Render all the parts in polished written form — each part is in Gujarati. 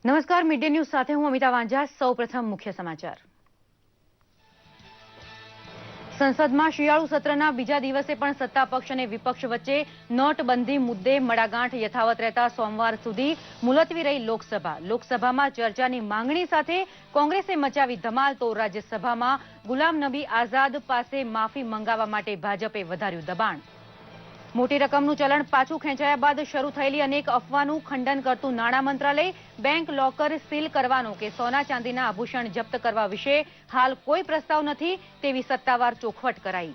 નમસ્કાર, મીડિયા ન્યૂઝ સાથે હું અમિતા વાંઝા। સૌપ્રથમ મુખ્ય સમાચાર। સંસદમાં શિયાળુ સત્રના બીજા દિવસે પણ સત્તા પક્ષ અને વિપક્ષ વચ્ચે નોટબંધી મુદ્દે મડાગાંઠ યથાવત રહેતા સોમવાર સુધી મુલતવી રહી લોકસભા। લોકસભામાં ચર્ચાની માંગણી સાથે કોંગ્રેસે મચાવી ધમાલ, તો રાજ્યસભામાં ગુલામ નબી આઝાદ પાસે માફી મંગાવવા માટે ભાજપે વધાર્યું દબાણ। મોટી રકમનું ચલણ પાછું ખેંચાયા બાદ શરૂ થયેલી અનેક અફવાનું ખંડન કરતું નાણાં મંત્રાલય બેંક લોકર સીલ કરવાનો કે સોના ચાંદીના આભૂષણ જપ્ત કરવા વિશે હાલ કોઈ પ્રસ્તાવ નથી તેવી સત્તાવાર ચોખવટ કરાઈ।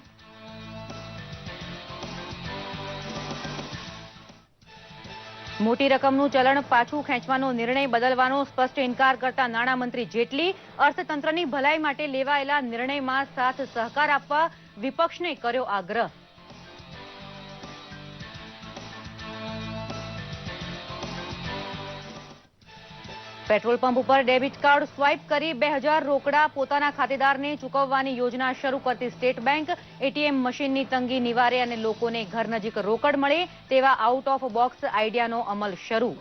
મોટી રકમનું ચલણ પાછું ખેંચવાનો નિર્ણય બદલવાનો સ્પષ્ટ ઇનકાર કરતા નાણામંત્રી જેટલી અર્થતંત્રની ભલાઈ માટે લેવાયેલા નિર્ણયમાં સાથ સહકાર આપવા વિપક્ષને કર્યો આગ્રહ। પેટ્રોલ પંપ ઉપર ડેબિટ કાર્ડ સ્વાઇપ કરી 2000 રોકડા પોતાના ખાતેદારને ચૂકવવાની યોજના શરૂ કરતી સ્ટેટ બેંક એટીએમ મશીનની તંગી નિવારે અને લોકોને ઘર નજીક રોકડ મળે તેવા આઉટ ઓફ બોક્સ આઈડિયાનો અમલ શરૂ।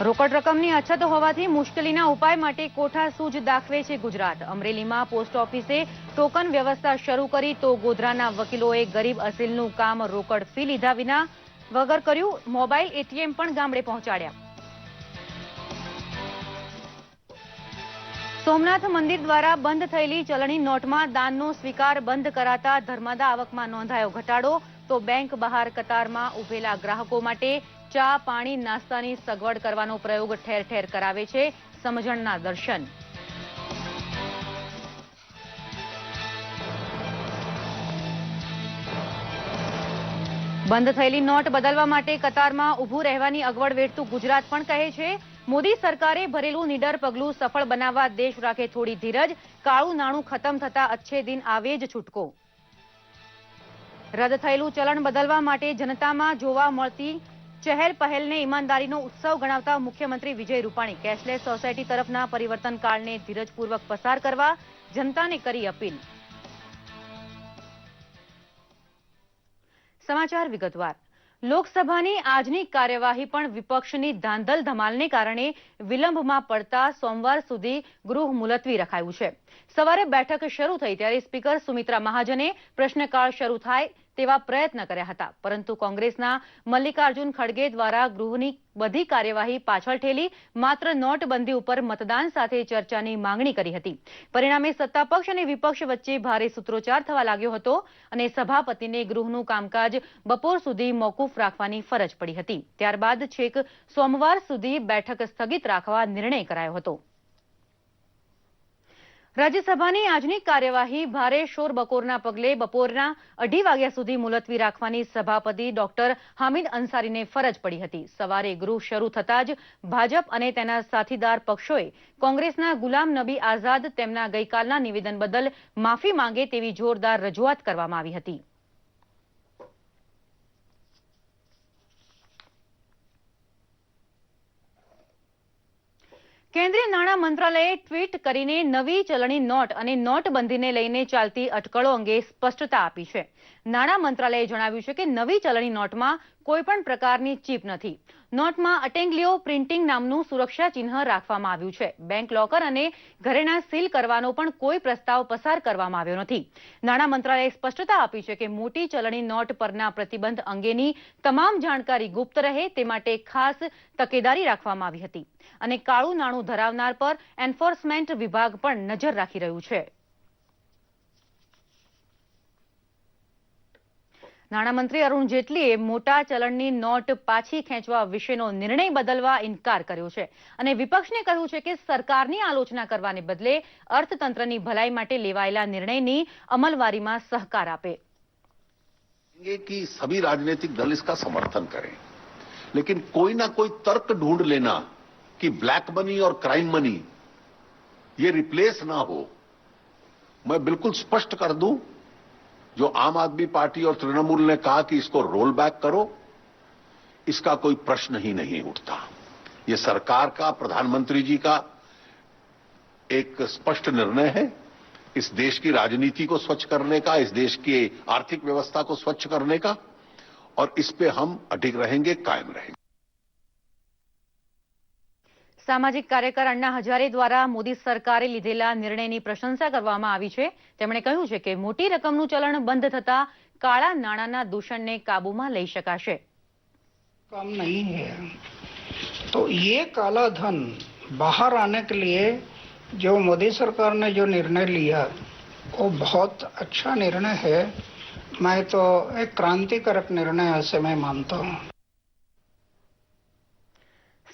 રોકડ રકમની અછત હોવાથી મુશ્કેલીના ઉપાય માટે કોઠાસૂઝ દાખવે છે ગુજરાત। અમરેલીમાં પોસ્ટ ઓફિસે ટોકન વ્યવસ્થા શરૂ કરી તો ગોધરાના વકીલોએ ગરીબ અસીલનું કામ રોકડ ફી લીધા વિના વગર કર્યું। મોબાઈલ એટીએમ પણ ગામડે પહોંચાડ્યા। સોમનાથ મંદિર દ્વારા બંધ થયેલી ચલણી નોટમાં દાનનો સ્વીકાર બંધ કરાતા ધર્માદા આવકમાં નોંધાયો ઘટાડો, તો બેંક બહાર કતારમાં ઉભેલા ગ્રાહકો માટે ચા, પાણી, નાસ્તાની સગવડ કરવાનો પ્રયોગ ઠેર ઠેર કરાવે છે સમજણના દર્શન। બંધ થયેલી નોટ બદલવા માટે કતારમાં ઊભું રહેવાની અગવડ વેઠતું ગુજરાત પણ કહે છે મોદી સરકારે ભરેલું નીડર પગલું સફળ બનાવવા દેશ રાખે થોડી ધીરજ, કાળું નાણું ખતમ થતા અચ્છે દિન આવે જ છૂટકો। રદ થયેલું ચલણ બદલવા માટે જનતામાં જોવા મળતી ચહેલ પહેલને ઈમાનદારીનો ઉત્સવ ગણાવતા મુખ્યમંત્રી વિજય રૂપાણી કેશલેસ સોસાયટી તરફના પરિવર્તન કાળને ધીરજપૂર્વક પસાર કરવા જનતાને કરી અપીલ। સમાચાર વિગતવાર। લોકસભાની આજની કાર્યવાહી પણ વિપક્ષની ધાંધલ ધમાલને કારણે વિલંબમાં પડતા સોમવાર સુધી ગૃહ મુલતવી રખાયું છે। સવારે બેઠક શરૂ થઈ ત્યારે સ્પીકર સુમિત્રા મહાજને પ્રશ્નકાળ શરૂ થાય તેવા પ્રયત્ન કર્યા હતા, પરંતુ કોંગ્રેસના મલ્લિકાર્જુન ખડગે દ્વારા ગૃહની બધી કાર્યવાહી પાછળ ઠેલી માત્ર નોટબંધી ઉપર મતદાન સાથે ચર્ચાની માંગણી કરી હતી। પરિણામે સત્તાપક્ષ અને વિપક્ષ વચ્ચે ભારે સૂત્રોચ્ચાર થવા લાગ્યો હતો અને સભાપતિને ગૃહનું કામકાજ બપોર સુધી મોકૂફ રાખવાની ફરજ પડી હતી। ત્યારબાદ છેક સોમવાર સુધી બેઠક સ્થગિત રાખવા નિર્ણય કરાયો હતો। રાજ્યસભાની આજની કાર્યવાહી ભારે શોરબકોરના પગલે બપોરના 2:30 વાગ્યા સુધી મુલતવી રાખવાની સભાપતિ ડોક્ટર હામિદ અંસારીને ફરજ પડી હતી। સવારે ગૃહ શરૂ થતાં જ ભાજપ અને તેના સાથીદાર પક્ષોએ કોંગ્રેસના ગુલામ નબી આઝાદ તેમના ગઈકાલના નિવેદન બદલ માફી માંગે તેવી જોરદાર રજૂઆત કરવામાં આવી હતી। કેન્દ્રીય નાણાં મંત્રાલયે ટ્વીટ કરીને નવી ચલણી નોટ અને નોટબંધીને લઈને ચાલતી અટકળો અંગે સ્પષ્ટતા આપી છે। નાણાં મંત્રાલયે જણાવ્યું છે કે નવી ચલણી નોટમાં કોઈપણ પ્રકારની ચીપ નથી। નોટમાં અટેંગ્લિયો પ્રિન્ટિંગ નામનું સુરક્ષા ચિહ્ન રાખવામાં આવ્યું છે। બેંક લોકર અને ઘરેણા સીલ કરવાનો પણ કોઈ પ્રસ્તાવ પસાર કરવામાં આવ્યો નથી। નાણાં મંત્રાલયે સ્પષ્ટતા આપી છે કે મોટી ચલણી નોટ પરના પ્રતિબંધ અંગેની તમામ જાણકારી ગુપ્ત રહે તે માટે ખાસ તકેદારી રાખવામાં આવી હતી અને કાળું નાણું ધરાવનાર પર એન્ફોર્સમેન્ટ વિભાગ પણ નજર રાખી રહ્યું છે। નાણામંત્રી અરુણ જેટલીએ મોટા ચલણની નોટ પાછી ખેંચવા વિશેનો નિર્ણય બદલવા ઇનકાર કર્યો છે અને વિપક્ષને કહ્યું છે કે સરકારની આલોચના કરવાને બદલે અર્થતંત્રની ભલાઈ માટે લેવાયેલા નિર્ણયની અમલવારીમાં સહકાર આપે। कि सभी राजनीतिक दल इसका समर्थन करें, लेकिन कोई ना कोई तर्क ढूंढ लेना कि ब्लैक मनी और क्राइम मनी ये रिप्लेस ना हो। मैं बिल्कुल स्पष्ट कर दूं, जो आम आदमी पार्टी और तृणमूल ने कहा कि इसको रोल बैक करो, इसका कोई प्रश्न ही नहीं उठता। ये सरकार का, प्रधानमंत्री जी का एक स्पष्ट निर्णय है। इस देश की राजनीति को स्वच्छ करने का, इस देश की आर्थिक व्यवस्था को स्वच्छ करने का और इस पे हम अडिग रहेंगे, कायम रहेंगे। સામાજિક કાર્યકર અण्णा હજારે દ્વારા મોદી સરકારે લીધેલા નિર્ણયની પ્રશંસા કરવામાં આવી છે. તેમણે કહ્યું છે કે મોટી રકમનું ચલણ બંધ થતા કાળા નાણાંના દૂષણને કાબૂમાં લઈ શકાશે. काम नहीं है तो ये काला धन बाहर आने के लिए जो मोदी सरकार ने जो निर्णय लिया वो बहुत अच्छा निर्णय है. मैं तो एक क्रांतिकारक निर्णय ऐसे मैं मानता हूँ.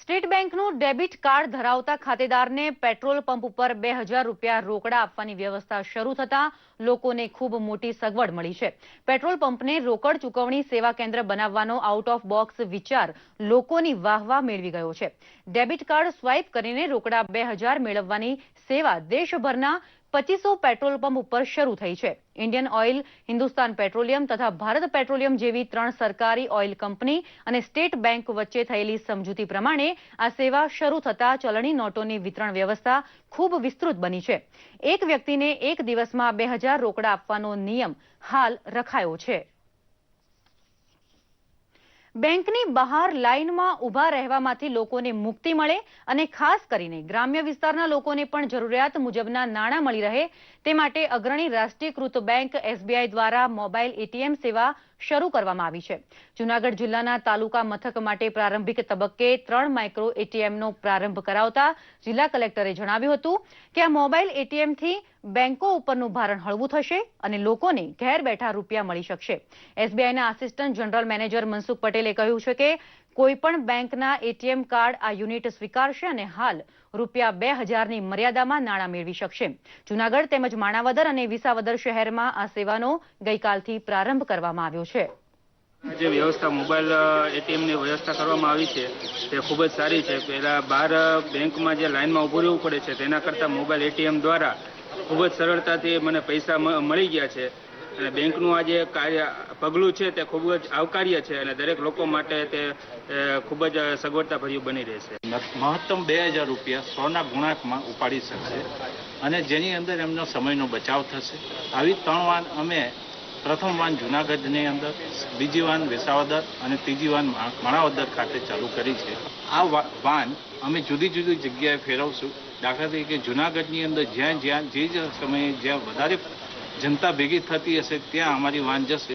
સ્ટેટ બેંકનું ડેબિટ કાર્ડ ધરાવતા ખાતેદારને પેટ્રોલ પંપ ઉપર 2000 રૂપિયા રોકડા આપવાની વ્યવસ્થા શરૂ થતા લોકોને ખૂબ મોટી સગવડ મળી છે. પેટ્રોલ પંપને રોકડ ચૂકવણી સેવા કેન્દ્ર બનાવવાનો આઉટ ઓફ બોક્સ વિચાર લોકોની વાહવા મેળવી ગયો છે. ડેબિટ કાર્ડ સ્વાઇપ કરીને રોકડા 2000 મેળવવાની સેવા દેશભરના 2500 પેટ્રોલ પંપ ઉપર શરૂ થઈ છે. ઇન્ડિયન ઓઇલ, હિન્દુસ્તાન પેટ્રોલિયમ તથા ભારત પેટ્રોલિયમ જેવી 3 સરકારી ઓઇલ કંપની અને સ્ટેટ બેંક વચ્ચે થયેલી સમજૂતી પ્રમાણે આ સેવા શરૂ થતા ચલણી નોટોની વિતરણ વ્યવસ્થા ખૂબ વિસ્તૃત બની છે. એક વ્યક્તિને એક દિવસમાં 2000 રોકડા આપવાનો નિયમ હાલ રખાયો છે. બેંકની બહાર લાઇનમાં ઊભા રહેવામાંથી લોકોને મુક્તિ મળે અને ખાસ કરીને ગ્રામ્ય વિસ્તારના લોકોને પણ જરૂરિયાત મુજબના નાણાં મળી રહે તે માટે અગ્રણી રાષ્ટ્રીયકૃત બેંક SBI દ્વારા મોબાઈલ ATM સેવા શરૂ કરવામાં આવી છે. જૂનાગઢ જિલ્લાના તાલુકા મથક માટે પ્રારંભિક તબક્કે 3 માઇક્રો ATMનો પ્રારંભ કરાવતા જિલ્લા કલેક્ટરે જણાવ્યું હતું કે આ મોબાઈલ ATMથી બેંકો ઉપરનું ભારણ હળવું થશે અને લોકોને ઘેર બેઠા રૂપિયા મળી શકશે. SBIના આસિસ્ટન્ટ જનરલ મેનેજર મનસુખ પટેલે કહ્યું છે કે કોઈપણ બેંકના ATM કાર્ડ આ યુનિટ સ્વીકારશે અને હાલ રૂપિયા 2000ની મર્યાદામાં નાણાં મેળવી શકશે. જૂનાગઢ તેમજ માણાવદર અને વિસાવદર શહેરમાં આ સેવાનો ગઈકાલથી પ્રારંભ કરવામાં આવ્યો છે. જે વ્યવસ્થા મોબાઈલ ATMની વ્યવસ્થા કરવામાં આવી છે તે ખૂબ જ સારી છે. પહેલા બહાર બેંકમાં જે લાઇનમાં ઊભું રહેવું પડે છે તેના કરતાં મોબાઈલ ATM દ્વારા ખૂબ જ સરળતાથી મને પૈસા મળી ગયા છે અને બેંકનું આ જે પગલું છે તે ખૂબ જ આવકાર્ય છે અને દરેક લોકો માટે તે ખૂબ જ સગવડતાભર્યું બની રહેશે. મહત્તમ 2000 રૂપિયા 100ના ગુણાંકમાં ઉપાડી શકશે અને જેની અંદર એમનો સમયનો બચાવ થશે. આવી 3 વાન અમે પ્રથમ વાન જૂનાગઢની અંદર, બીજી વાન વિસાવદર અને ત્રીજી વાન માણાવદર ખાતે ચાલુ કરી છે. આ વાન અમે જુદી જુદી જગ્યાએ ફેરવશું. દાખલા તરીકે જૂનાગઢની અંદર જ્યાં જે સમયે જ્યાં વધારે જનતા ભેગી થતી હશે ત્યાં અમારી વાન જશે.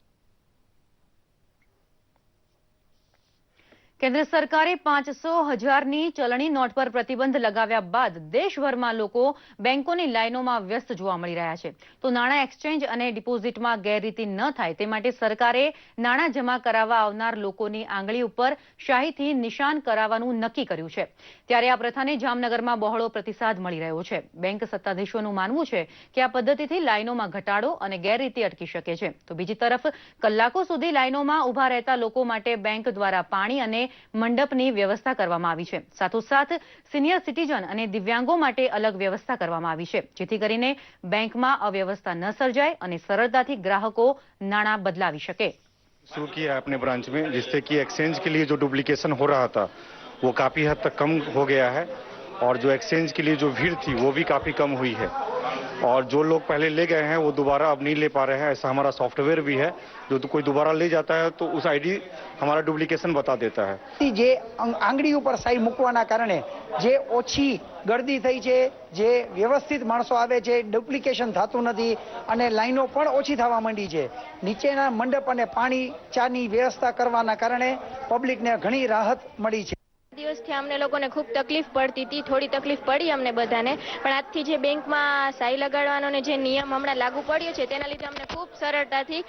કેન્દ્ર સરકારે 500,000ની ચલણી નોટ પર પ્રતિબંધ લગાવ્યા બાદ દેશભરમાં લોકો બેંકોની લાઇનોમાં વ્યસ્ત જોવા મળી રહ્યા છે. તો નાણાં એક્સચેન્જ અને ડિપોઝિટમાં ગેરરીતિ ન થાય તે માટે સરકારે નાણાં જમા કરાવવા આવનાર લોકોની આંગળી ઉપર શાહીથી નિશાન કરાવવાનું નક્કી કર્યું છે. ત્યારે આ પ્રથાને જામનગરમાં બહોળો પ્રતિસાદ મળી રહ્યો છે. બેંક સત્તાધીશોનું માનવું છે કે આ પદ્ધતિથી લાઇનોમાં ઘટાડો અને ગેરરીતિ અટકી શકે છે. તો બીજી તરફ કલાકો સુધી લાઇનોમાં ઊભા રહેતા લોકો માટે બેંક દ્વારા પાણી અને મંડપની વ્યવસ્થા કરવામાં આવી છે. સાથોસાથ સિનિયર સિટીઝન અને દિવ્યાંગો માટે અલગ વ્યવસ્થા કરવામાં આવી છે જેથી કરીને બેંકમાં અવ્યવસ્થા ન સર્જાય અને સરળતાથી ગ્રાહકો નાણાં બદલાવી શકે. शुरू किया है अपने ब्रांच में, जिससे कि एक्सचेंज के लिए जो डुप्लीकेशन हो रहा था वो काफ़ी हद तक कम हो गया है और जो एक्सचेंज के लिए जो भीड़ थी वो भी काफ़ी कम हुई है और जो लोग पहले ले गए हैं वो दोबारा अब नहीं ले पा रहे हैं. ऐसा हमारा सॉफ्टवेयर भी है, जो तो कोई दोबारा ले जाता है तो उस आईडी हमारा डुप्लीकेशन बता देता है. જે આંગળી ઉપર સાઈ મૂકવાના કારણે જે ઓછી ગળદી થઈ છે, જે વ્યવસ્થિત માણસો આવે છે, ડુપ્લિકેશન થતું નથી અને લાઈનો પણ ઓછી થવા માંડી છે. નીચેના મંડપ અને પાણી ચાની વ્યવસ્થા કરવાના કારણે પબ્લિકને ઘણી રાહત મળી છે. દિવસથી અમને લોકોને ખૂબ તકલીફ પડતી હતી, થોડી તકલીફ પડી અમને બધાને, પણ આજથી જે બેંકમાં સાઈ લગાડવાનો ને જે નિયમ હમણાં લાગુ પડ્યો છે તેના લીધે અમને ખૂબ સરળતાથી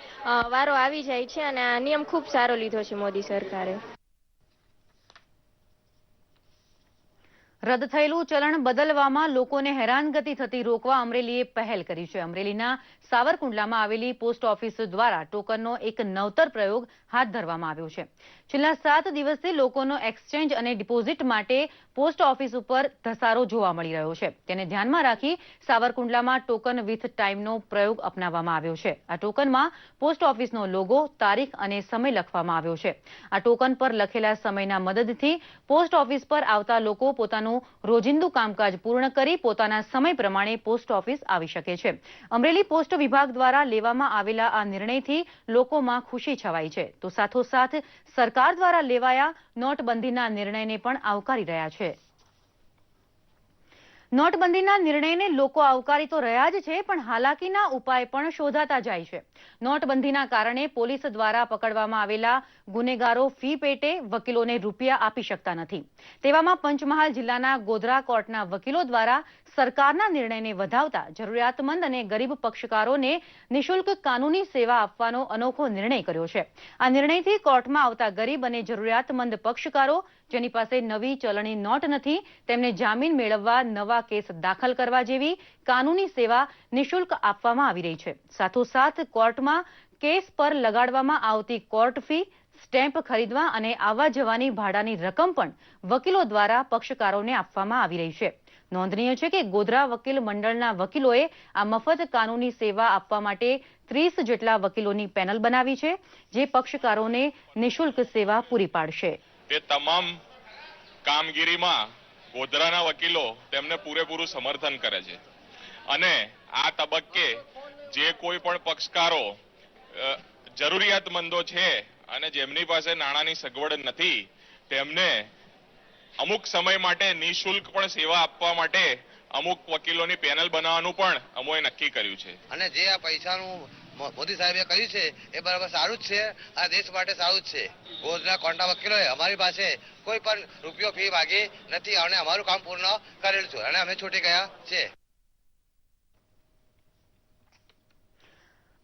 વારો આવી જાય છે અને આ નિયમ ખૂબ સારો લીધો છે મોદી સરકારે. રદ થયેલું ચલણ બદલવામાં લોકોને હેરાનગતિ થતી રોકવા અમરેલીએ પહેલ કરી છે. અમરેલીના સાવરકુંડલામાં આવેલી પોસ્ટ ઓફિસ દ્વારા ટોકનનો એક નવતર પ્રયોગ હાથ ધરવામાં આવ્યો છે. છેલ્લા 7 દિવસથી લોકોનો એક્સચેન્જ અને ડિપોઝિટ માટે પોસ્ટ ઓફિસ ઉપર ધસારો જોવા મળી રહ્યો છે. તેને ધ્યાનમાં રાખી સાવરકુંડલામાં ટોકન વિથ ટાઈમનો પ્રયોગ અપનાવવામાં આવ્યો છે. આ ટોકનમાં પોસ્ટ ઓફિસનો લોગો, તારીખ અને સમય લખવામાં આવ્યો છે. આ ટોકન પર લખેલા સમયના મદદથી પોસ્ટ ઓફિસ પર આવતા લોકો પોતાનું પોતાનું રોજિંદુ કામકાજ પૂર્ણ કરી પોતાના સમય પ્રમાણે પોસ્ટ ઓફિસ આવી શકે છે. અમરેલી પોસ્ટ વિભાગ દ્વારા લેવામાં આવેલા આ નિર્ણયથી લોકોમાં ખુશી છવાઈ છે, તો સાથોસાથ સરકાર દ્વારા લેવાયા નોટબંધીના નિર્ણયને પણ આવકારી રહ્યા છે. નોટબંધીના નિર્ણયને લોકો આવકારી તો રહ્યા જ છે, પણ હાલાકીના ઉપાય પણ શોધાતા જાય છે. નોટબંધીના કારણે પોલીસ દ્વારા પકડવામાં આવેલા ગુનેગારો ફી પેટે વકીલોને રૂપિયા આપી શકતા નથી. તેવામાં પંચમહાલ જિલ્લાના ગોધરા કોર્ટના વકીલો દ્વારા સરકારના નિર્ણયને વધાવતા જરૂરિયાતમંદ અને ગરીબ પક્ષકારોને નિઃશુલ્ક કાનૂની સેવા આપવાનો અનોખો નિર્ણય કર્યો છે. આ નિર્ણયથી કોર્ટમાં આવતા ગરીબ અને જરૂરિયાતમંદ પક્ષકારો જેની પાસે નવી ચલણી નોટ નથી તેમને જામીન મેળવવા, નવા કેસ દાખલ કરવા જેવી કાનૂની સેવા નિઃશુલ્ક આપવામાં આવી રહી છે. સાથોસાથ કોર્ટમાં કેસ પર લગાડવામાં આવતી કોર્ટ ફી, સ્ટેમ્પ ખરીદવા અને આવવા જવાની ભાડાની રકમ પણ વકીલો દ્વારા પક્ષકારોને આપવામાં આવી રહી છે. નોંધનીય છે કે ગોધરા વકીલ મંડળના વકીલોએ આ મફત કાનૂની સેવા આપવા માટે 30 જેટલા વકીલોની પેનલ બનાવી છે, જે પક્ષકારોને નિઃશુલ્ક સેવા પૂરી પાડશે. તે તમામ કામગીરીમાં ગોધરાના વકીલો તેમને પૂરેપૂરું સમર્થન કરે છે અને આ તબક્કે જે કોઈ પણ પક્ષકારો જરૂરિયાતમંદો છે અને જેમની પાસે નાણાંની સગવડ નથી તેમને અમુક સમય માટે નિઃશુલ્ક પણ સેવા આપવા માટે અમુક વકીલોની પેનલ બનાવવાનું પણ અમોએ નક્કી કર્યું છે. અને જે આ પૈસાનું મોદી સાહેબે કર્યું છે એ બરાબર સારું જ છે, આ દેશ માટે સારું જ છે. ગોધરા કોર્ટના વકીલોએ અમારી પાસે કોઈ પણ રૂપિયો ફી માગી નથી અને અમારું કામ પૂર્ણ કરેલું છે અને અમે છૂટી ગયા છે.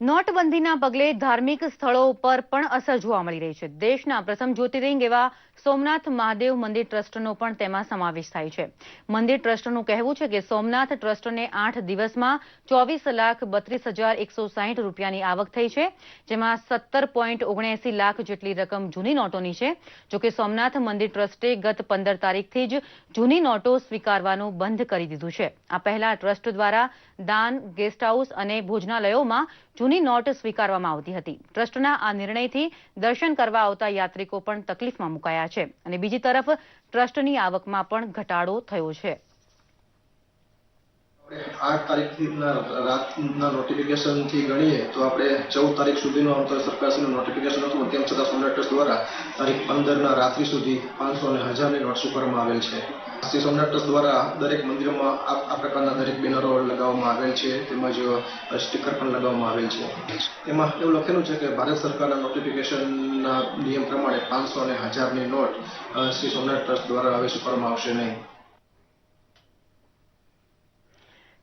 નોટબંધીના પગલે ધાર્મિક સ્થળો ઉપર પણ અસર જોવા મળી રહી છે. દેશના પ્રથમ જ્યોતિર્લિંગ એવા સોમનાથ મહાદેવ મંદિર ટ્રસ્ટનો પણ તેમાં સમાવેશ થાય છે. મંદિર ટ્રસ્ટનું કહેવું છે કે સોમનાથ ટ્રસ્ટને 8 દિવસમાં 24,32,160 રૂપિયાની આવક થઈ છે, જેમાં 17.79 લાખ જેટલી રકમ જૂની નોટોની છે. જોકે સોમનાથ મંદિર ટ્રસ્ટે ગત 15 તારીખથી જ જૂની નોટો સ્વીકારવાનું બંધ કરી દીધું છે. આ પહેલા ટ્રસ્ટ દ્વારા દાન, ગેસ્ટ હાઉસ અને ભોજનાલયોમાં જૂની નોટ સ્વીકારવામાં આવતી હતી. ટ્રસ્ટના આ નિર્ણયથી દર્શન કરવા આવતા યાત્રિકો પણ તકલીફમાં મુકાયા છે અને બીજી તરફ ટ્રસ્ટની આવકમાં પણ ઘટાડો થયો છે. 8 તારીખના રાતના નોટિફિકેશનથી ગણીએ તો આપણે 14 તારીખ સુધીનો આમ તો સરકારશ્રીનું નોટિફિકેશન હતું, તેમ છતાં સોમનાથ ટ્રસ્ટ દ્વારા તારીખ 15ના રાત્રિ સુધી 500 અને 1000ની નોટ સ્વીકારવામાં આવેલ છે. શ્રી સોમનાથ ટ્રસ્ટ દ્વારા દરેક મંદિરોમાં આ પ્રકારના દરેક બેનરો લગાવવામાં આવેલ છે, તેમજ સ્ટીકર પણ લગાવવામાં આવેલ છે. એમાં એવું લખેલું છે કે ભારત સરકારના નોટિફિકેશનના નિયમ પ્રમાણે 500 અને 1000ની નોટ શ્રી સોમનાથ ટ્રસ્ટ દ્વારા હવે સ્વીકારવામાં આવશે નહીં.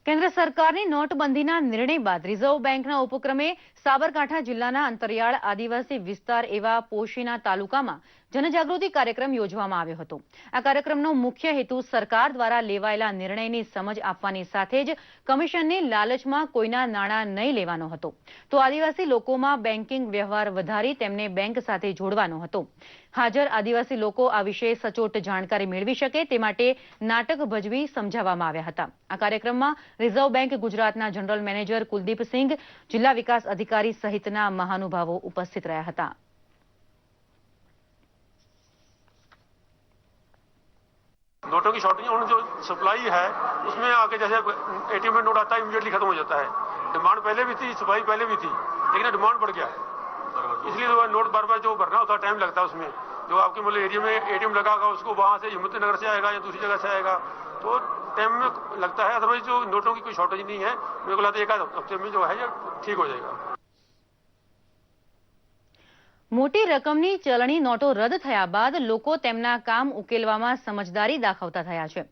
કેન્દ્ર સરકારની નોટબંધીના નિર્ણય બાદ રિઝર્વ બેંકના ઉપક્રમે સાબરકાંઠા જિલ્લાના અંતરિયાળ આદિવાસી વિસ્તાર એવા પોશીના તાલુકામાં જનજાગૃતિ કાર્યક્રમ યોજવામાં આવ્યો હતો. આ કાર્યક્રમનો મુખ્ય હેતુ સરકાર દ્વારા લેવાયેલા નિર્ણયની સમજ આપવાની સાથે જ કમિશનની લાલચમાં કોઈના નાણાં નહીં લેવાનો હતો, તો આદિવાસી લોકોમાં બેન્કિંગ વ્યવહાર વધારી તેમને બેંક સાથે જોડવાનો હતો. હાજર આદિવાસી લોકો આ વિશે સચોટ જાણકારી મેળવી શકે તે માટે નાટક ભજવી સમજાવવામાં આવ્યા હતા. આ કાર્યક્રમમાં રિઝર્વ બેંક ગુજરાતના જનરલ મેનેજર કુલદીપસિંઘ, જિલ્લા વિકાસ અધિकारी સહિતના મહાનુભાવો ઉપસ્થિત રહ્યા હતા. नोटों की शॉर्टेज और जो सप्लाई है उसमें आके जैसे एटीएम में नोट आता है इमीडिएटली खत्म हो जाता है. डिमांड पहले भी थी, सप्लाई पहले भी थी, लेकिन डिमांड बढ़ गया है, इसलिए जो नोट बार बार जो भरना होता है टाइम लगता है उसमें. जो आपके मतलब एरिया में एटीएम लगा होगा उसको वहाँ से हिम्मतनगर से आएगा या दूसरी जगह से आएगा तो टाइम में लगता है. अदरवाइज जो नोटों की कोई शॉर्टेज नहीं है, मेरे को लगता है 1 हफ्ते में जो है ये ठीक हो जाएगा. મોટી રકમની ચલણી નોટો રદ થયા બાદ લોકો તેમના કામ ઉકેલવામાં સમજદારી દાખવતા થયા છે.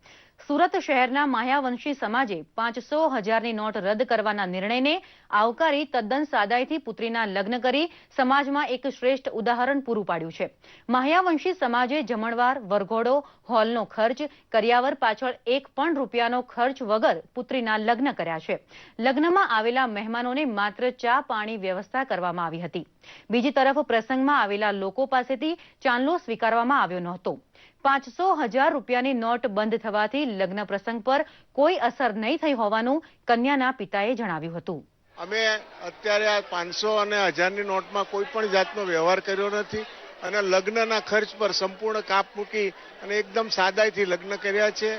સુરત શહેરના માયાવંશી સમાજે 500,000ની નોટ રદ કરવાના નિર્ણયને આવકારી તદ્દન સાદાઈથી પુત્રીના લગ્ન કરી સમાજમાં એક શ્રેષ્ઠ ઉદાહરણ પૂરું પાડ્યું છે. માયાવંશી સમાજે જમણવાર, વરઘોડો, હોલનો ખર્ચ, કરિયાવર પાછળ 1 પણ રૂપિયાનો ખર્ચ વગર પુત્રીના લગ્ન કર્યા છે. લગ્નમાં આવેલા મહેમાનોને માત્ર ચા પાણી વ્યવસ્થા કરવામાં આવી હતી. બીજી તરફ પ્રસંગમાં આવેલા લોકો પાસેથી ચાંદલો સ્વીકારવામાં આવ્યો નહોતો. 500,000 રૂપિયાની નોટ બંધ થવાથી લગ્ન પ્રસંગ પર કોઈ અસર નહીં થઈ હોવાનું કન્યાના પિતાએ જણાવ્યું હતું. અમે અત્યારે આ 500 અને 1000ની નોટમાં કોઈ પણ જાતનો વ્યવહાર કર્યો નથી અને લગ્નના ખર્ચ પર સંપૂર્ણ કાપ મૂકી અને એકદમ સાદાઈથી લગ્ન કર્યા છે.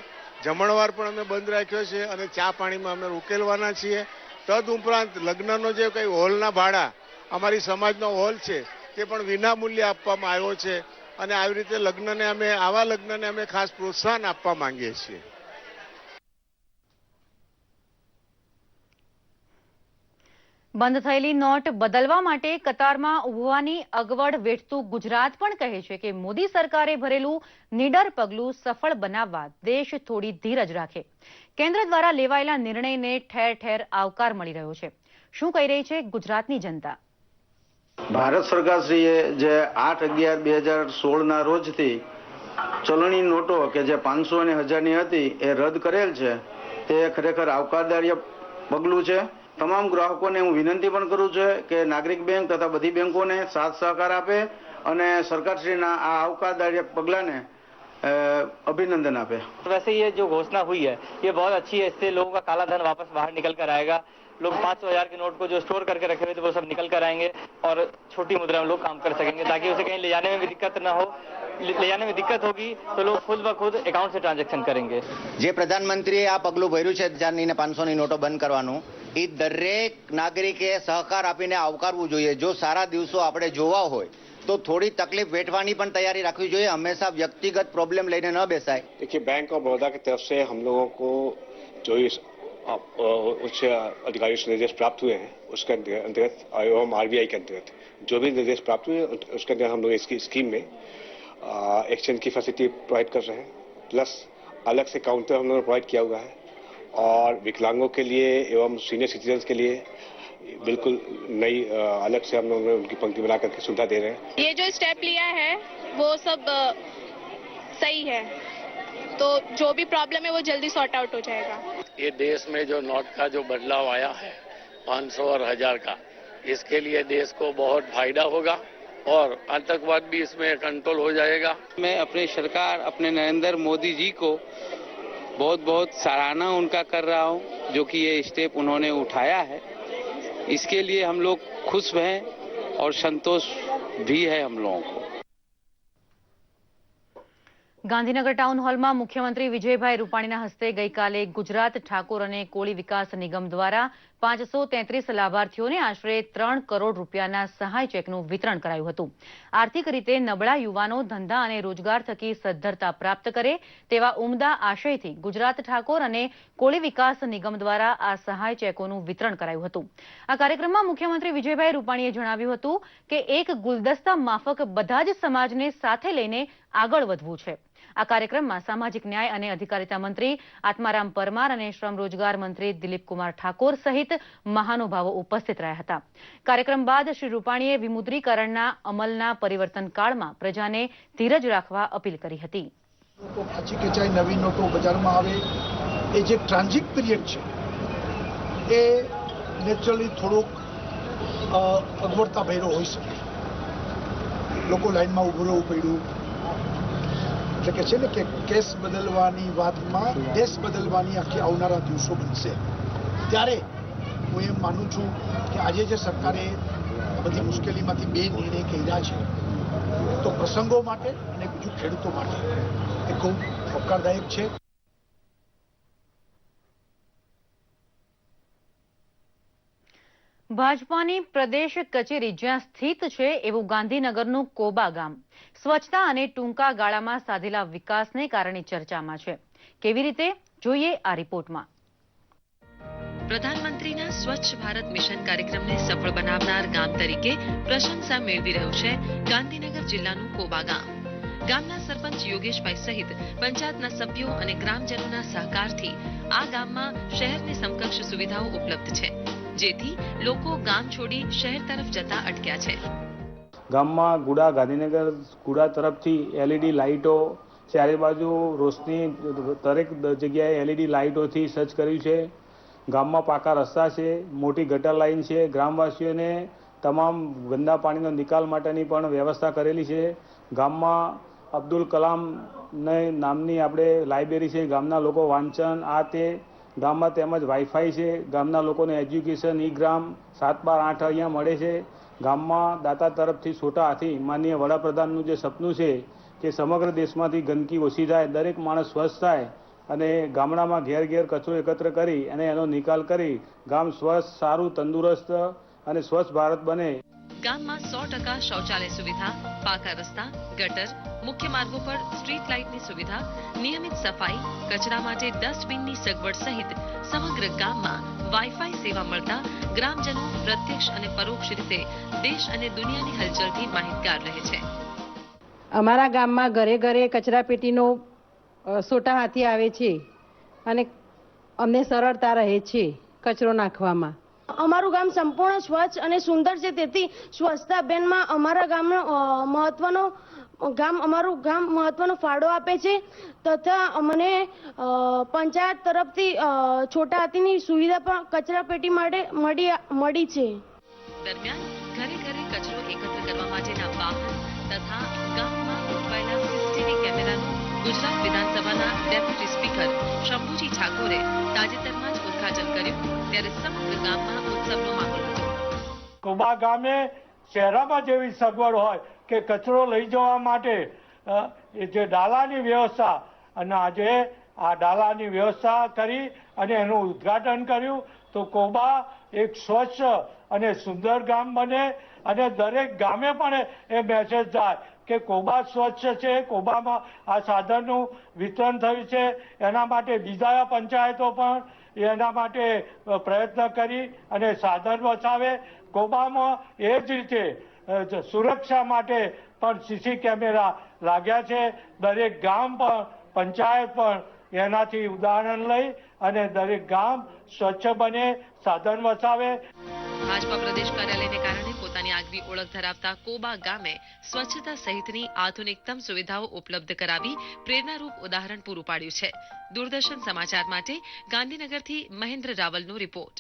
જમણવાર પણ અમે બંધ રાખ્યો છે અને ચા પાણીમાં અમે ઉકેલવાના છીએ. તદ ઉપરાંત લગ્નનો જે કંઈ હોલના ભાડા અમારી સમાજનો હોલ છે તે પણ વિના મૂલ્યે આપવામાં આવ્યો છે અને આવી રીતે આવા લગ્નને અમે ખાસ પ્રોત્સાહન આપવા માંગીએ છીએ. બંધ થયેલી નોટ બદલવા માટે કતારમાં ઊભવાની અગવડ વેઠતું ગુજરાત પણ કહે છે કે મોદી સરકારે ભરેલું નીડર પગલું સફળ બનાવવા દેશ થોડી ધીરજ રાખે. કેન્દ્ર દ્વારા લેવાયેલા નિર્ણયને ઠેર ઠેર આવકાર મળી રહ્યો છે. શું કહી રહી છે ગુજરાતની જનતા? ભારત સરકારશ્રીએ જે 8/11/2016 રોજથી ચલણી નોટો કે જે 500 અને 1000ની હતી એ રદ કરેલ છે તે ખરેખર આવકારદાય પગલું છે. તમામ ગ્રાહકોને હું વિનંતી પણ કરું છું કે નાગરિક બેંક તથા બધી બેંકોને સાથ સહકાર આપે અને સરકારશ્રીના આ આવકારદાય પગલાને अभिनंदन आपे। वैसे ये जो घोषणा हुई है ये बहुत अच्छी है, इससे लोगों का काला धन वापस बाहर निकल कर आएगा। लोग 500,000 के नोट को जो स्टोर करके रखे हुए थे वो सब निकल कर आएंगे और छोटी मुद्रा में लोग काम कर सकेंगे ताकि उसे कहीं ले जाने में भी दिक्कत न हो। ले जाने में दिक्कत होगी तो लोग खुद ब खुद एकाउंट से ट्रांजेक्शन करेंगे। જે પ્રધાનમંત્રીએ આ પગલું ભર્યું છે 1000ની ને 500ની નોટો બંધ કરવાનું, એ દરેક નાગરિકે સહકાર આપીને આવકારવું જોઈએ। જો સારા દિવસો આપણે જોવા હોય तो थोड़ी तकलीफ वेठवानी पण तैयारी रखनी चाहिए। हमेशा व्यक्तिगत प्रॉब्लम लेने न बेसाए। देखिए, बैंक ऑफ बड़ौदा की तरफ से हम लोगों को जो उच्च अधिकारियों से निर्देश प्राप्त हुए हैं उसके अंतर्गत एवं आरबीआई के अंतर्गत जो भी निर्देश प्राप्त हुए उसके अंतर्गत हम लोग इसकी स्कीम में एक्सचेंज की फैसिलिटी प्रोवाइड कर रहे हैं, प्लस अलग से काउंटर हम लोगों ने प्रोवाइड किया हुआ है और विकलांगों के लिए एवं सीनियर सिटीजन के लिए बिल्कुल नई अलग से हम लोग उनकी पंक्ति बना करके सुविधा दे रहे हैं। ये जो स्टेप लिया है वो सब सही है, तो जो भी प्रॉब्लम है वो जल्दी सॉर्ट आउट हो जाएगा। ये देश में जो नोट का जो बदलाव आया है 500 और 1000 का, इसके लिए देश को बहुत फायदा होगा और आतंकवाद भी इसमें कंट्रोल हो जाएगा। मैं अपनी सरकार अपने नरेंद्र मोदी जी को बहुत बहुत सराहना उनका कर रहा हूँ जो कि ये स्टेप उन्होंने उठाया है। इसके लिए हम लोग खुश हैं और संतोष भी है हम लोगों को। ગાંધીનગર ટાઉન હોલમાં મુખ્યમંત્રી વિજયભાઈ રૂપાણીના હસ્તે ગઈકાલે ગુજરાત ઠાકોર અને કોળી વિકાસ નિગમ દ્વારા 533 લાભાર્થીઓને આશરે 3 કરોડ રૂપિયાના સહાય ચેકનું વિતરણ કરાયું હતું। આર્થિક રીતે નબળા યુવાનો ધંધા અને રોજગાર થકી સદ્ધરતા પ્રાપ્ત કરે તેવા ઉમદા આશયથી ગુજરાત ઠાકોર અને કોળી વિકાસ નિગમ દ્વારા આ સહાય ચેકોનું વિતરણ કરાયું હતું। આ કાર્યક્રમમાં મુખ્યમંત્રી વિજયભાઈ રૂપાણીએ જણાવ્યું હતું કે એક ગુલદસ્તા માફક બધા જ સમાજને સાથે લઈને આગળ વધવું છે। આ કાર્યક્રમમાં સામાજિક ન્યાય અને અધિકારિતા મંત્રી આત્મારામ પરમાર અને શ્રમ રોજગાર મંત્રી દિલીપકુમાર ઠાકોર સહિત મહાનુભાવો ઉપસ્થિત રહ્યા હતા। કાર્યક્રમ બાદ શ્રી રૂપાણીએ વિમુદ્રીકરણના અમલના પરિવર્તન કાળમાં પ્રજાને ધીરજ રાખવા અપીલ કરી હતી। પાછી ખેંચાય, નવી નોટો બજારમાં આવે, એ જે ટ્રાન્ઝિટ પીરિયડ છે એ નેચરલી થોડોક અગવડતા ભર્યો હોઈ શકે। લોકો લાઈનમાં ઊભું રહેવું પડ્યું, એટલે કે છે ને કે કેસ બદલવાની વાતમાં દેશ બદલવાની આખી આવનારા દિવસો બનશે। ત્યારે હું એમ માનું છું કે આજે જે સરકારે બધી મુશ્કેલીમાંથી 2 નિર્ણય કર્યા છે તો પ્રસંગો માટે અને બીજું ખેડૂતો માટે એ ખૂબ આવકારદાયક છે। ભાજપાની પ્રદેશ કચેરી જ્યાં સ્થિત છે એવું ગાંધીનગરનું કોબા ગામ સ્વચ્છતા અને ટૂંકા ગાળામાં સાધેલા વિકાસને કારણે ચર્ચામાં છે। કેવી રીતે જોઈએ આ રિપોર્ટમાં। પ્રધાનમંત્રીના સ્વચ્છ ભારત મિશન કાર્યક્રમને સફળ બનાવનાર ગામ તરીકે પ્રશંસા મેળવી રહ્યું છે ગાંધીનગર જિલ્લાનું કોબા ગામ। ગામના સરપંચ યોગેશભાઈ સહિત પંચાયતના સભ્યો અને ગ્રામજનોના સહકારથી આ ગામમાં શહેરની સમકક્ષ સુવિધાઓ ઉપલબ્ધ છે, જેથી લોકો ગામ છોડી શહેર તરફ જતા અટક્યા છે। ગામમાં ગાંધીનગર ગુડા તરફથી એલઈડી લાઇટો, ચારે બાજુ રોશની દરેક જગ્યાએ એલઈડી લાઇટોથી સજ્જ કર્યું છે। ગામમાં પાકા રસ્તા છે, મોટી ગટર લાઇન છે, ગ્રામવાસીઓને તમામ ગંદા પાણીનો નિકાલ માટેની પણ વ્યવસ્થા કરેલી છે। ગામમાં અબ્દુલ કલામ નામની આપણે લાઇબ્રેરી છે, ગામના લોકો વાંચન આ તે ગામમાં તેમજ વાઈફાઈ છે, ગામના લોકોને એજ્યુકેશન ઈ ગ્રામ 7 બાર 8 અહીંયા મળે છે। ગામમાં દાતા તરફથી છોટા હાથી માનનીય વડાપ્રધાનનું જે સપનું છે કે સમગ્ર દેશમાંથી ગંદકી ઓછી થાય, દરેક માણસ સ્વસ્થ થાય અને ગામડામાં ઘેર ઘેર કચરો એકત્ર કરી અને એનો નિકાલ કરી ગામ સ્વસ્થ, સારું, તંદુરસ્ત અને સ્વચ્છ ભારત બને. ગામમાં 100% શૌચાલય સુવિધા, પાકા રસ્તા, ગટર, મુખ્ય માર્ગો પર સ્ટ્રીટ લાઇટની સુવિધા, નિયમિત સફાઈ, કચરા માટે ડસ્ટબિનની સગવડ સહિત સમગ્ર ગામમાં વાઈફાઈ સેવા મળતા ગ્રામજનો પ્રત્યક્ષ અને પરોક્ષ રીતે દેશ અને દુનિયાની હલચલથી માહિતગાર રહે છે. અમારા ગામમાં ઘરે ઘરે કચરા પેટીનો સોટા હાથી આવે છે અને અમને સરળતા રહે છે કચરો નાખવામાં. અમારું ગામ સંપૂર્ણ સ્વચ્છ અને સુંદર છે, તેથી સ્વચ્છતા અભિયાનમાં અમારા ગામનો મહત્વનો ફાળો આપે છે તથા અમને પંચાયત તરફથી છોટા હાથીની સુવિધા પણ કચરા પેટી માટે મળી છે. દરમિયાન ઘરે ઘરે કચરો એકત્ર કરવા માટેના વાહન તથા ગામમાં ગોઠવાયેલા સીસીટીવી કેમેરાનું ગુજરાત વિધાનસભાના ડેપ્યુટી સ્પીકર શંભુજી ઠાકોરે તાજેતરમાં જ ઉદ્ઘાટન કર્યું ત્યારે સમગ્ર ગામમાં ઉત્સવનો માહોલ હતો. કોબા ગામે શહેરામાં જેવી સગવડ હોય કે કચરો લઈ જવા માટે જે ડાલાની વ્યવસ્થા, અને આજે આ ડાલાની વ્યવસ્થા કરી અને એનું ઉદ્ઘાટન કર્યું તો કોબા એક સ્વચ્છ અને સુંદર ગામ બને અને દરેક ગામે પણ એ મેસેજ જાય કે કોબા સ્વચ્છ છે, કોબામાં આ સાધનનું વિતરણ થયું છે. એના માટે બીજા પંચાયતો પણ એના માટે પ્રયત્ન કરી અને સાધન વસાવે. કોબામાં એ જ રીતે સુરક્ષા માટે પણ સીસી કેમેરા લાગ્યા છે. દરેક ગામ પણ પંચાયત પણ એનાથી ઉદાહરણ લઈ અને દરેક ગામ સ્વચ્છ બને, સાધન વસાવે. ભાજપા પ્રદેશ કાર્યાલયને કારણે પોતાની આગવી ઓળખ ધરાવતા કોબા ગામે સ્વચ્છતા સહિતની આધુનિકતમ સુવિધાઓ ઉપલબ્ધ કરાવી પ્રેરણારૂપ ઉદાહરણ પૂરું પાડ્યું છે. દૂરદર્શન સમાચાર માટે ગાંધીનગરથી મહેન્દ્ર રાવલનો રિપોર્ટ.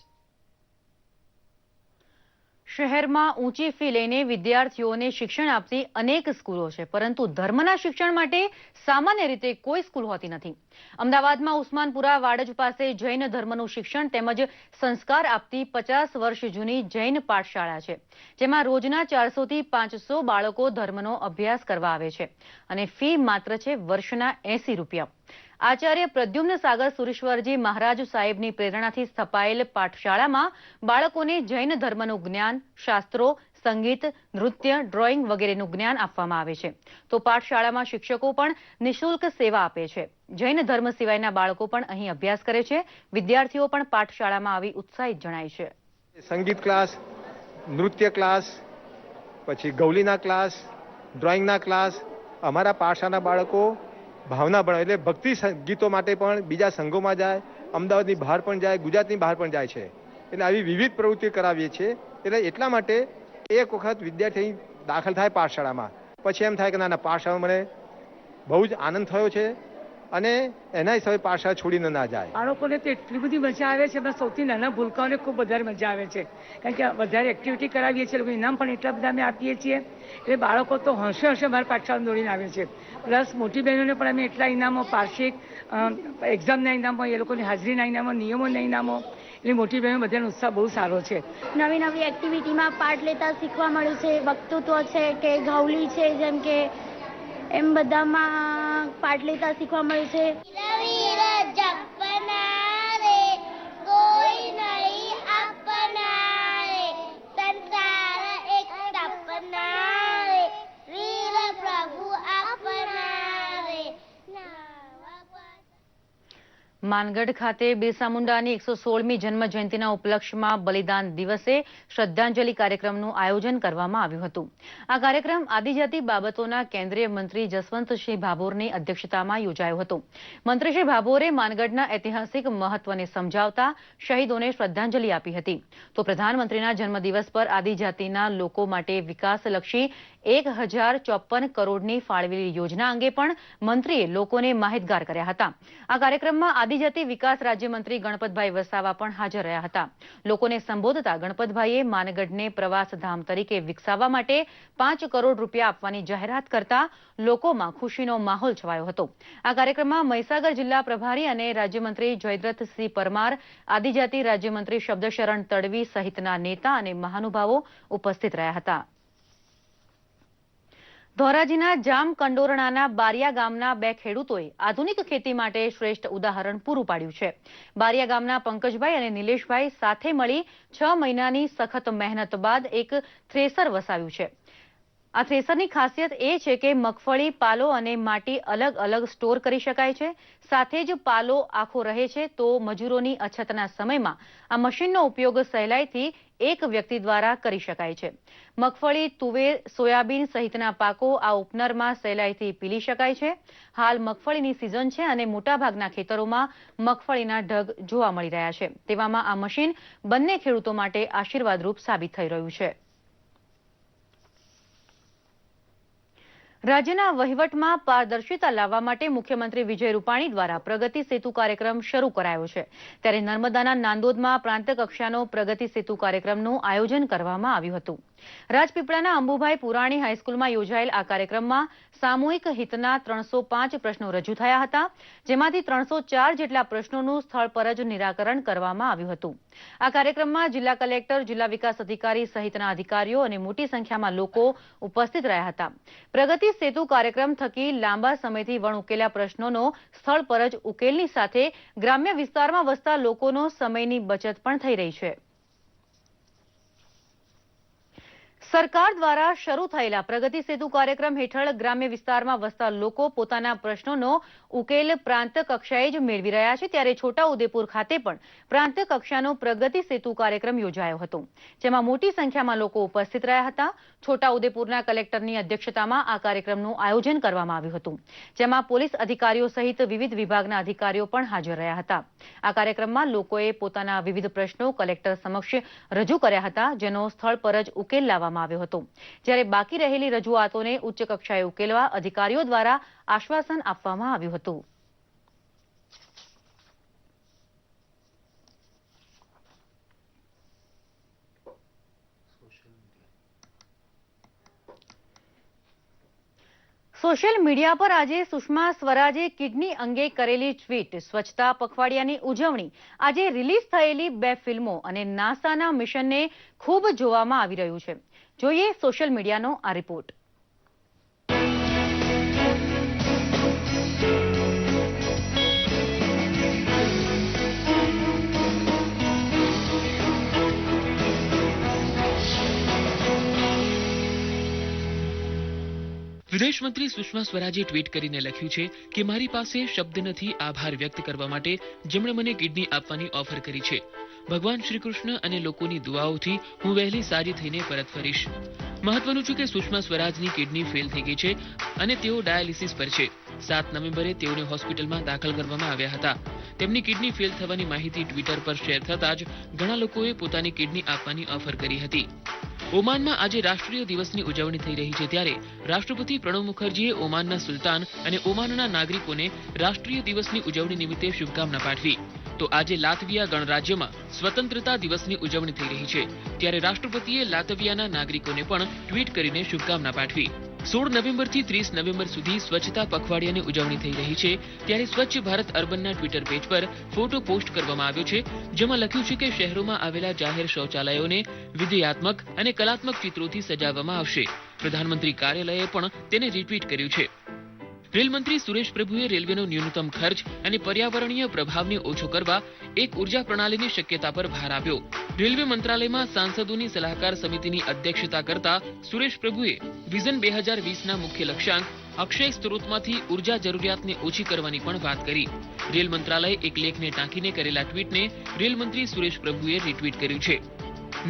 શહેરમાં ઊંચી ફી લઈને વિદ્યાર્થીઓને શિક્ષણ આપતી અનેક સ્કૂલો છે, પરંતુ ધર્મના શિક્ષણ માટે સામાન્ય રીતે કોઈ સ્કૂલ હોતી નથી. અમદાવાદમાં ઉસ્માનપુરા વાડજ પાસે જૈન ધર્મનું શિક્ષણ તેમજ સંસ્કાર આપતી 50 વર્ષ જૂની જૈન પાઠશાળા છે, જેમાં રોજના 400 થી 500 બાળકો ધર્મનો અભ્યાસ કરવા આવે છે અને ફી માત્ર છે વર્ષના 80 રૂપિયા. આચાર્ય પ્રદ્યુમ્ન સાગર સુરેશ્વરજી મહારાજ સાહેબની પ્રેરણાથી સ્થપાયેલ પાઠશાળામાં બાળકોને જૈન ધર્મનું જ્ઞાન, શાસ્ત્રો, સંગીત, નૃત્ય, ડ્રોઈંગ વગેરેનું જ્ઞાન આપવામાં આવે છે. તો પાઠશાળામાં શિક્ષકો પણ નિઃશુલ્ક સેવા આપે છે. જૈન ધર્મ સિવાયના બાળકો પણ અહીં અભ્યાસ કરે છે. વિદ્યાર્થીઓ પણ પાઠશાળામાં આવી ઉત્સાહિત જણાય છે. સંગીત ક્લાસ, નૃત્ય ક્લાસ, પછી ગૌલીના ક્લાસ, ડ્રોઈંગના ક્લાસ, અમારા પાઠશાળાના બાળકો ભાવના ભણાવે એટલે ભક્તિ ગીતો માટે પણ બીજા સંઘોમાં જાય, અમદાવાદની બહાર પણ જાય, ગુજરાતની બહાર પણ જાય છે. એટલે આવી વિવિધ પ્રવૃત્તિઓ કરાવીએ છીએ. એટલે એટલા માટે એક વખત વિદ્યાર્થી દાખલ થાય પાઠશાળામાં પછી એમ થાય કે ના પાઠશાળામાં મને બહુ જ આનંદ થયો છે અને એના હિસાબે પાઠશાળા છોડીને ના જાય. બાળકોને તો એટલી બધી મજા આવે છે, સૌથી નાના ભૂલકાઓને ખૂબ વધારે મજા આવે છે, કારણ કે વધારે એક્ટિવિટી કરાવીએ છીએ, લોકો ઇનામ પણ એટલા બધા અમે આપીએ છીએ. એટલે બાળકો તો હશે મારા પાઠશાળા દોડીને આવે છે. પ્લસ મોટી બહેનોને પણ અમે એટલા ઇનામો, વાર્ષિક એક્ઝામના ઇનામો, એ લોકોની હાજરીના ઇનામો, નિયમોના ઇનામો, એટલે મોટી બહેનો બધાનો ઉત્સાહ બહુ સારો છે. નવી નવી એક્ટિવિટીમાં પાર્ટ લેતા શીખવા મળ્યું છે. વક્તૃત્વ છે કે ગાવલી છે, જેમ કે એમ બધામાં પાર્ટ લેતા શીખવા મળ્યું છે. માનગઢ ખાતે બિરસા મુંડાની 116મી જન્મ જયંતિના ઉપલક્ષમાં બલિદાન દિવસે શ્રદ્ધાંજલિ કાર્યક્રમનું આયોજન કરવામાં આવ્યું હતું. આ કાર્યક્રમ આદિજાતિ બાબતોના કેન્દ્રીય મંત્રી જસવંતસિંહ ભાભોરની અધ્યક્ષતામાં યોજાયો હતો. મંત્રી શ્રી ભાભોરે માનગઢના ઐતિહાસિક મહત્વને સમજાવતા શહીદોને શ્રદ્ધાંજલિ આપી હતી. તો પ્રધાનમંત્રીના જન્મદિવસ પર આદિજાતિના લોકો માટે વિકાસલક્ષી 1054 કરોડની ફાળવેલી યોજના અંગે પણ મંત્રીએ લોકોને માહિતગાર કર્યા હતા. આ કાર્યક્રમમાં આદિજાતિ વિકાસ રાજ્યમંત્રી ગણપતભાઈ વસાવા પણ હાજર રહ્યા હતા. લોકોને સંબોધતા ગણપતભાઈએ માનગઢને પ્રવાસધામ તરીકે વિકસાવવા માટે 5 કરોડ રૂપિયા આપવાની જાહેરાત કરતા લોકોમાં ખુશીનો માહોલ છવાયો હતો. આ કાર્યક્રમમાં મહીસાગર જિલ્લા પ્રભારી અને રાજ્યમંત્રી જયદ્રથસિંહ પરમાર, આદિજાતિ રાજ્યમંત્રી શબ્દશરણ તડવી સહિતના નેતા અને મહાનુભાવો ઉપસ્થિત રહ્યા હતા. ધોરાજીના જામકંડોરણાના બારિયા ગામના 2 ખેડૂતોએ આધુનિક ખેતી માટે શ્રેષ્ઠ ઉદાહરણ પૂરું પાડ્યું છે. બારિયા ગામના પંકજભાઈ અને નિલેશભાઈ સાથે મળી 6 મહિનાની સખત મહેનત બાદ એક થ્રેસર વસાવ્યું છે. આ થ્રેસરની ખાસિયત એ છે કે મગફળી, પાલો અને માટી અલગ અલગ સ્ટોર કરી શકાય છે. સાથે જ પાલો આખો રહે છે તો મજૂરોની અછતના સમયમાં આ મશીનનો ઉપયોગ સહેલાઈથી એક વ્યક્તિ દ્વારા કરી શકાય છે. મગફળી, તુવેર, સોયાબીન સહિતના પાકો આ ઓપનરમાં સહેલાઈથી પીલી શકાય છે. હાલ મગફળીની સિઝન છે અને મોટાભાગના ખેતરોમાં મગફળીના ઢગ જોવા મળી રહ્યા છે. તેવામાં આ મશીન બંને ખેડૂતો માટે આશીર્વાદરૂપ સાબિત થઈ રહ્યું છે. રાજ્યના વહીવટમાં પારદર્શિતા લાવવા માટે મુખ્યમંત્રી વિજય રૂપાણી દ્વારા પ્રગતિ સેતુ કાર્યક્રમ શરૂ કરાયો છે. ત્યારે નર્મદાના નાંદોદમાં પ્રાંત કક્ષાનો પ્રગતિ સેતુ કાર્યક્રમનું આયોજન કરવામાં આવ્યું હતું. રાજપીપળાના અંબુભાઈ પુરાણી હાઈસ્કૂલમાં યોજાયેલ આ કાર્યક્રમમાં સામૂહિક હિતના 305 પ્રશ્નો રજૂ થયા હતા, જેમાંથી 304 જેટલા પ્રશ્નોનું સ્થળ પર જ નિરાકરણ કરવામાં આવ્યું હતું. આ કાર્યક્રમમાં જિલ્લા કલેક્ટર, જિલ્લા વિકાસ અધિકારી સહિતના અધિકારીઓ અને મોટી સંખ્યામાં લોકો ઉપસ્થિત રહ્યા હતા. પ્રગતિ સેતુ કાર્યક્રમ થકી લાંબા સમયથી વણઉકેલા પ્રશ્નોનો સ્થળ પર જ ઉકેલની સાથે ગ્રામ્ય વિસ્તારમાં વસતા લોકોનો સમયની બચત પણ થઈ રહી છે. સરકાર દ્વારા શરૂ થયેલા પ્રગતિ સેતુ કાર્યક્રમ હેઠળ ગ્રામ્ય વિસ્તારમાં વસતા લોકો પોતાના પ્રશ્નોનો ઉકેલ પ્રાંત કક્ષાએ જ મેળવી રહ્યા છે. ત્યારે છોટાઉદેપુર ખાતે પણ પ્રાંત કક્ષાનો પ્રગતિ સેતુ કાર્યક્રમ યોજાયો હતો, જેમાં મોટી સંખ્યામાં લોકો ઉપસ્થિત રહ્યા હતા. છોટાઉદેપુરના કલેક્ટરની અધ્યક્ષતામાં આ કાર્યક્રમનું આયોજન કરવામાં આવ્યું હતું, જેમાં પોલીસ અધિકારીઓ સહિત વિવિધ વિભાગના અધિકારીઓ પણ હાજર રહ્યા હતા. આ કાર્યક્રમમાં લોકોએ પોતાના વિવિધ પ્રશ્નો કલેક્ટર સમક્ષ રજૂ કર્યા હતા, જેનો સ્થળ પર જ ઉકેલ લાવવામાં આવ્યો હતો. જ્યારે બાકી રહેલી રજૂઆતોને ઉચ્ચ કક્ષાએ ઉકેલવા અધિકારીઓ દ્વારા આશ્વાસન આપવામાં આવ્યું હતું. સોશિયલ મીડિયા પર આજે સુષ્મા સ્વરાજે કિડની અંગે કરેલી ટ્વીટ, સ્વચ્છતા પખવાડિયાની ઉજવણી, આજે રિલીઝ થયેલી 2 ફિલ્મો અને નાસાના મિશનને ખૂબ જોવામાં આવી રહ્યું છે. જોઈએ સોશિયલ મીડિયાનો આ રિપોર્ટ. વિદેશ મંત્રી સુષ્મા સ્વરાજે ટ્વીટ કરીને લખ્યું છે કે મારી પાસે શબ્દ નથી આભાર વ્યક્ત કરવા માટે જેમણે મને કિડની આપવાની ઓફર કરી છે. ભગવાન શ્રી કૃષ્ણ અને લોકોની દુઆઓથી હું વહેલી સાજી થઈને પરત ફરીશ. મહત્વનું છે કે સુષ્મા સ્વરાજની કિડની ફેલ થઈ ગઈ છે અને તેઓ ડાયાલિસિસ પર છે. 7 નવેમ્બરે તેઓને હોસ્પિટલમાં દાખલ કરવામાં આવ્યા હતા. તેમની કિડની ફેલ થવાની માહિતી ટ્વિટર પર શેર થતા જ ઘણા લોકોએ પોતાની કિડની આપવાની ઓફર કરી હતી. ઓમાનમાં આજે રાષ્ટ્રીય દિવસની ઉજવણી થઈ રહી છે, ત્યારે રાષ્ટ્રપતિ પ્રણવ મુખર્જીએ ઓમાનના સુલતાન અને ઓમાનના નાગરિકોને રાષ્ટ્રીય દિવસની ઉજવણી નિમિત્તે શુભકામના પાઠવી. તો આજે લાતવિયા ગણરાજ્યમાં સ્વતંત્રતા દિવસની ઉજવણી થઈ રહી છે, ત્યારે રાષ્ટ્રપતિએ લાતવિયાના નાગરિકોને પણ ટ્વીટ કરીને શુભકામના પાઠવી. 16 નવેમ્બરથી 30 નવેમ્બર સુધી સ્વચ્છતા પખવાડિયાની ઉજવણી થઈ રહી છે, ત્યારે સ્વચ્છ ભારત અર્બનના ટ્વિટર પેજ પર ફોટો પોસ્ટ કરવામાં આવ્યો છે, જેમાં લખ્યું છે કે શહેરોમાં આવેલા જાહેર શૌચાલયોને વિધેયાત્મક અને કલાત્મક ચિત્રોથી સજાવવામાં આવશે. પ્રધાનમંત્રી કાર્યાલયે પણ તેને રીટ્વીટ કર્યું છે. રેલમંત્રી સુરેશ પ્રભુએ રેલવેનો ન્યૂનતમ ખર્ચ અને પર્યાવરણીય પ્રભાવને ઓછો કરવા એક ઉર્જા પ્રણાલીની શક્યતા પર ભાર આપ્યો. રેલવે મંત્રાલયમાં સાંસદોની સલાહકાર સમિતિની અધ્યક્ષતા કરતા સુરેશ પ્રભુએ વિઝન 2020ના મુખ્ય લક્ષ્યાંક અક્ષય સ્ત્રોતમાંથી ઉર્જા જરૂરિયાતને ઓછી કરવાની પણ વાત કરી. રેલ મંત્રાલયે એક લેખને ટાંકીને કરેલા ટ્વીટને રેલમંત્રી સુરેશ પ્રભુએ રીટ્વીટ કર્યું છે.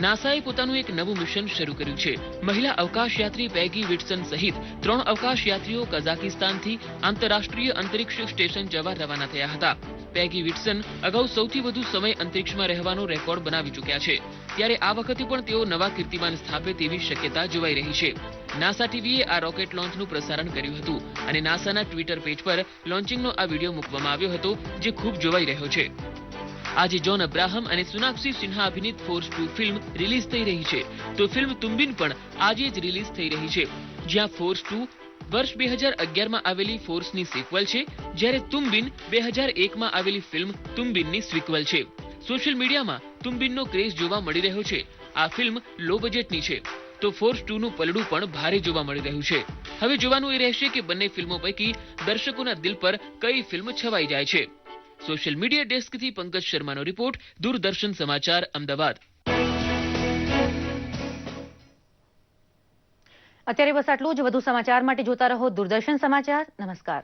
નાસાએ પોતાનું એક નવું મિશન શરૂ કર્યું છે. મહિલા અવકાશયાત્રી પેગી વિટ્સન સહિત 3 અવકાશયાત્રીઓ કઝાકિસ્તાનથી આંતરરાષ્ટ્રીય અંતરિક્ષ સ્ટેશન જવા રવાના થયા હતા. પેગી વિટ્સન અગાઉ સૌથી વધુ સમય અંતરિક્ષમાં રહેવાનો રેકોર્ડ બનાવી ચૂક્યા છે. ત્યારે આ વખતે પણ તેઓ નવા કીર્તિમાન સ્થાપે તેવી શક્યતા જોવાઈ રહી છે. નાસા ટીવીએ આ રોકેટ લોન્ચનું પ્રસારણ કર્યું હતું અને નાસાના ટ્વિટર પેજ પર લોન્ચિંગનો આ વિડીયો મૂકવામાં આવ્યો હતો, જે ખૂબ જોવાઈ રહ્યો છે. આજે જોન અબ્રાહમ અને સોનાક્ષી સિન્હા અભિનીત ફોર્સ 2 ફિલ્મ રિલીઝ થઈ રહી છે, તો ફિલ્મ તુમ્બિન પણ આજે જ રિલીઝ થઈ રહી છે, જ્યાં ફોર્સ 2 વર્ષ 2011માં આવેલી ફોર્સની સિક્વલ છે, જ્યારે તુમ્બિન 2001માં આવેલી ફિલ્મ તુમ્બિનની સિક્વલ છે. સોશિયલ મીડિયામાં તુમ્બિનનો ક્રેઝ જોવા મળી રહ્યો છે. આ ફિલ્મ લો બજેટની છે, તો ફોર્સ 2નું પલડું પણ ભારે જોવા મળી રહ્યું છે. હવે જોવાનું એ રહેશે કે બંને ફિલ્મો પૈકી દર્શકોના દિલ પર કઈ ફિલ્મ છવાઈ જાય છે. સોશિયલ મીડિયા ડેસ્કથી પંકજ શર્માનો રિપોર્ટ, દૂરદર્શન સમાચાર, અમદાવાદ. અત્યારે બસ આટલું જ. વધુ સમાચાર માટે જોતા રહો દૂરદર્શન સમાચાર. નમસ્કાર.